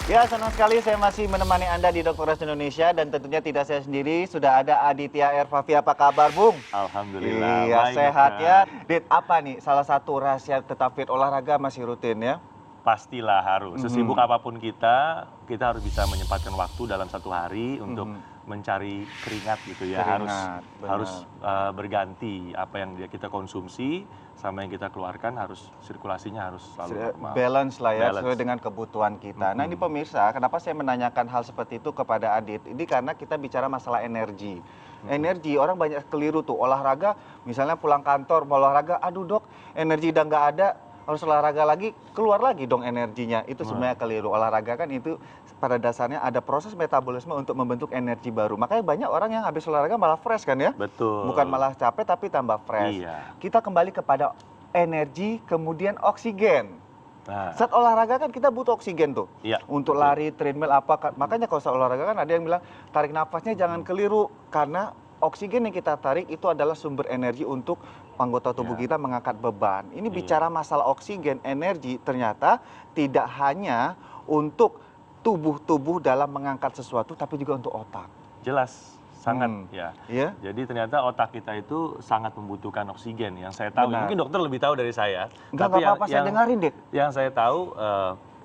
Ya, senang sekali saya masih menemani Anda di Dokter Indonesia dan tentunya tidak saya sendiri, sudah ada Aditya Ervavi. Apa kabar, Bung? Alhamdulillah, Iya, baik sehat Dokter. ya. Dit, apa nih salah satu rahasia tetap fit olahraga masih rutin ya? Pastilah harus. Sesibuk Mhm. apapun kita harus bisa menyempatkan waktu dalam satu hari untuk mencari keringat gitu ya. Keringat, Harus benar. berganti apa yang kita konsumsi sama yang kita keluarkan, harus sirkulasinya harus selalu normal. Balance lah ya, Balance. sesuai dengan kebutuhan kita. Nah ini pemirsa, kenapa saya menanyakan hal seperti itu kepada Adit? Ini karena kita bicara masalah energi. Energi, orang banyak keliru tuh, olahraga, misalnya pulang kantor, mau olahraga, aduh dok, energi udah nggak ada, harus olahraga lagi, keluar lagi dong energinya. Itu sebenarnya keliru. Olahraga kan itu pada dasarnya ada proses metabolisme untuk membentuk energi baru. Makanya banyak orang yang habis olahraga malah fresh kan ya? Betul. Bukan malah capek tapi tambah fresh. Iya. Kita kembali kepada energi, kemudian oksigen. Nah, Saat olahraga kan kita butuh oksigen tuh. iya, Untuk betul. lari, treadmill, apa. Makanya kalau saat olahraga kan ada yang bilang tarik nafasnya jangan keliru. Karena oksigen yang kita tarik itu adalah sumber energi untuk anggota tubuh kita mengangkat beban. Ini bicara masalah oksigen, energi, ternyata tidak hanya untuk tubuh dalam mengangkat sesuatu, tapi juga untuk otak. Jelas, sangat ya. Iya? Jadi ternyata otak kita itu sangat membutuhkan oksigen. Yang saya tahu, Benar. mungkin dokter lebih tahu dari saya. Enggak apa-apa, saya dengerin, Dit. Yang saya tahu,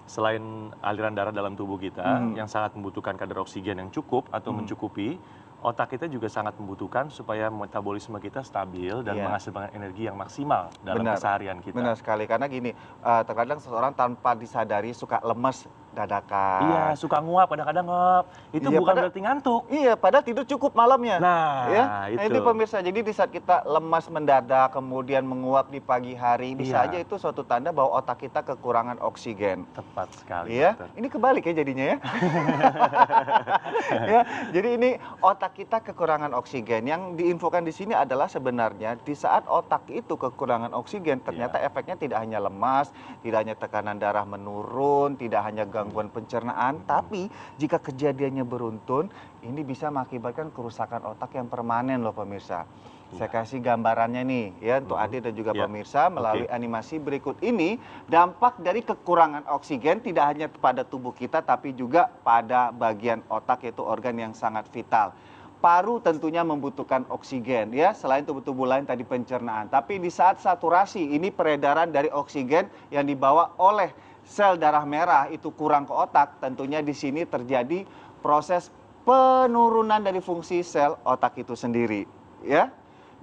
selain aliran darah dalam tubuh kita yang sangat membutuhkan kadar oksigen yang cukup atau mencukupi, otak kita juga sangat membutuhkan supaya metabolisme kita stabil dan menghasilkan energi yang maksimal dalam keseharian kita. Benar sekali, karena gini, terkadang seseorang tanpa disadari suka lemes dadakan. Iya, suka nguap, kadang-kadang nguap. Itu Iya, bukan berarti ngantuk. Iya, padahal tidur cukup malamnya. Nah, ya? itu. Ini pemirsa, jadi di saat kita lemas mendadak, kemudian menguap di pagi hari, bisa aja itu suatu tanda bahwa otak kita kekurangan oksigen. Tepat sekali, Iya, dokter. ini kebalik ya jadinya ya. Ya, jadi ini otak kita kekurangan oksigen. Yang diinfokan di sini adalah sebenarnya di saat otak itu kekurangan oksigen, ternyata efeknya tidak hanya lemas, tidak hanya tekanan darah menurun, tidak hanya gangguan pencernaan, tapi jika kejadiannya beruntun, ini bisa mengakibatkan kerusakan otak yang permanen loh pemirsa. Saya kasih gambarannya nih ya untuk Adit dan juga pemirsa melalui animasi berikut ini. Dampak dari kekurangan oksigen tidak hanya pada tubuh kita tapi juga pada bagian otak, yaitu organ yang sangat vital. Paru tentunya membutuhkan oksigen ya, selain tubuh-tubuh lain tadi pencernaan. Tapi di saat saturasi ini peredaran dari oksigen yang dibawa oleh sel darah merah itu kurang ke otak, tentunya di sini terjadi proses penurunan dari fungsi sel otak itu sendiri ya.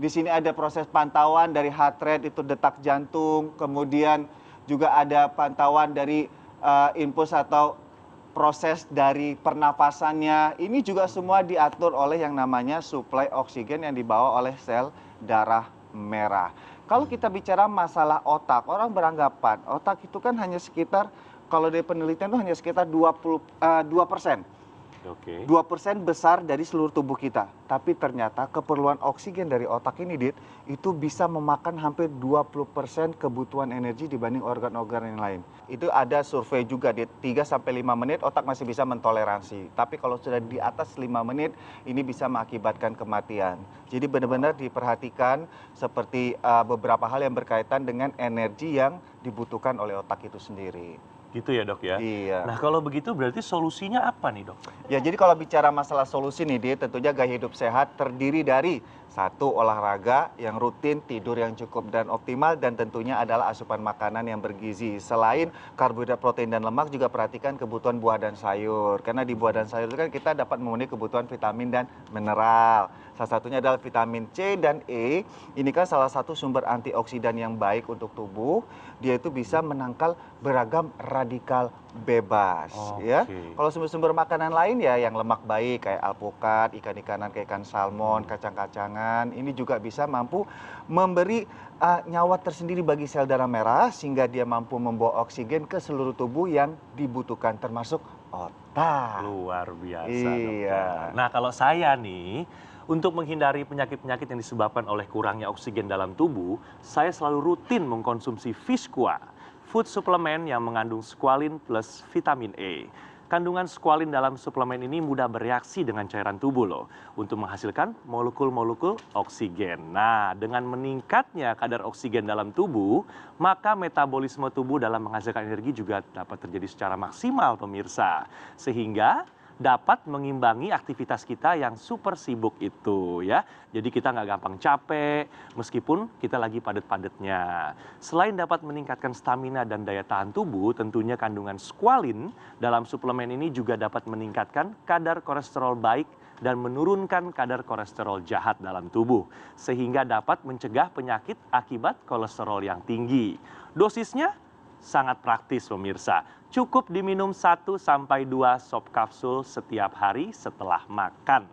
Di sini ada proses pantauan dari heart rate, itu detak jantung, kemudian juga ada pantauan dari impuls atau proses dari pernapasannya. Ini juga semua diatur oleh yang namanya suplai oksigen yang dibawa oleh sel darah merah. Kalau kita bicara masalah otak, orang beranggapan otak itu kan hanya sekitar, kalau dari penelitian itu hanya sekitar 2%. Oke. 2% besar dari seluruh tubuh kita. Tapi ternyata keperluan oksigen dari otak ini, Dit, itu bisa memakan hampir 20% kebutuhan energi dibanding organ-organ yang lain. Itu ada survei juga, Dit, 3-5 menit otak masih bisa mentoleransi. Tapi kalau sudah di atas 5 menit, ini bisa mengakibatkan kematian. Jadi benar-benar diperhatikan seperti beberapa hal yang berkaitan dengan energi yang dibutuhkan oleh otak itu sendiri. Gitu ya dok ya? Iya. Nah kalau begitu berarti solusinya apa nih dok? Ya, jadi kalau bicara masalah solusi nih, Dit, tentunya gaya hidup sehat terdiri dari satu, olahraga yang rutin, tidur yang cukup dan optimal, dan tentunya adalah asupan makanan yang bergizi. Selain karbohidrat, protein, dan lemak, juga perhatikan kebutuhan buah dan sayur. Karena di buah dan sayur itu kan kita dapat memenuhi kebutuhan vitamin dan mineral. Salah satunya adalah vitamin C dan E. Ini kan salah satu sumber antioksidan yang baik untuk tubuh. Dia itu bisa menangkal beragam radikal bebas. Ya. Kalau sumber-sumber makanan lain ya yang lemak baik kayak alpukat, ikan-ikanan kayak ikan salmon, kacang-kacangan, ini juga bisa mampu memberi nyawa tersendiri bagi sel darah merah sehingga dia mampu membawa oksigen ke seluruh tubuh yang dibutuhkan termasuk otak. Luar biasa. Iya. Dokter. Nah kalau saya nih, untuk menghindari penyakit-penyakit yang disebabkan oleh kurangnya oksigen dalam tubuh, saya selalu rutin mengkonsumsi Visqua, food suplemen yang mengandung squalene plus vitamin E. Kandungan squalene dalam suplemen ini mudah bereaksi dengan cairan tubuh loh untuk menghasilkan molekul-molekul oksigen. Nah, dengan meningkatnya kadar oksigen dalam tubuh, maka metabolisme tubuh dalam menghasilkan energi juga dapat terjadi secara maksimal pemirsa. Sehingga dapat mengimbangi aktivitas kita yang super sibuk itu ya. Jadi kita nggak gampang capek meskipun kita lagi padat-padatnya. Selain dapat meningkatkan stamina dan daya tahan tubuh, tentunya kandungan squalene dalam suplemen ini juga dapat meningkatkan kadar kolesterol baik dan menurunkan kadar kolesterol jahat dalam tubuh. Sehingga dapat mencegah penyakit akibat kolesterol yang tinggi. Dosisnya sangat praktis pemirsa. Cukup diminum 1-2 sop kapsul setiap hari setelah makan.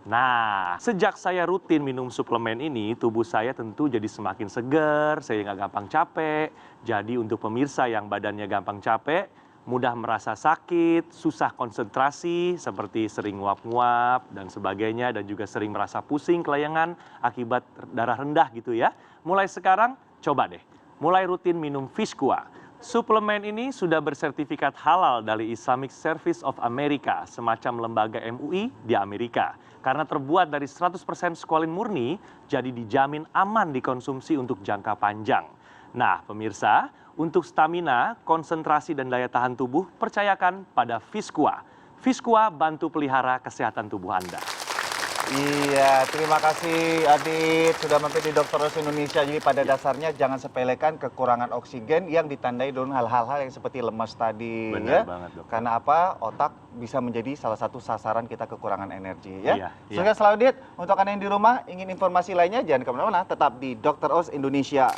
Nah, sejak saya rutin minum suplemen ini, tubuh saya tentu jadi semakin segar, saya nggak gampang capek. Jadi untuk pemirsa yang badannya gampang capek, mudah merasa sakit, susah konsentrasi, seperti sering nguap-nguap dan sebagainya, dan juga sering merasa pusing, kelayangan akibat darah rendah gitu ya. Mulai sekarang, coba deh, mulai rutin minum Fishqua. Suplemen ini sudah bersertifikat halal dari Islamic Service of America, semacam lembaga MUI di Amerika. Karena terbuat dari 100% squalene murni, jadi dijamin aman dikonsumsi untuk jangka panjang. Nah, pemirsa, untuk stamina, konsentrasi dan daya tahan tubuh, percayakan pada Fishqua. Fishqua bantu pelihara kesehatan tubuh Anda. Iya, terima kasih Adit sudah mampir di Dr. Oz Indonesia. Jadi pada dasarnya jangan sepelekan kekurangan oksigen yang ditandai dengan hal-hal yang seperti lemas tadi. Benar ya. banget, Dok. Karena apa? Otak bisa menjadi salah satu sasaran kita kekurangan energi. Ya. Iya, iya. Sukses selalu Adit. Untuk Anda yang di rumah ingin informasi lainnya jangan kemana-mana. Tetap di Dr. Oz Indonesia.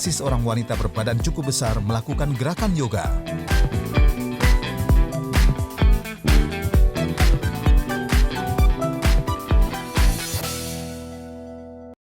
Aksi seorang wanita berbadan cukup besar melakukan gerakan yoga.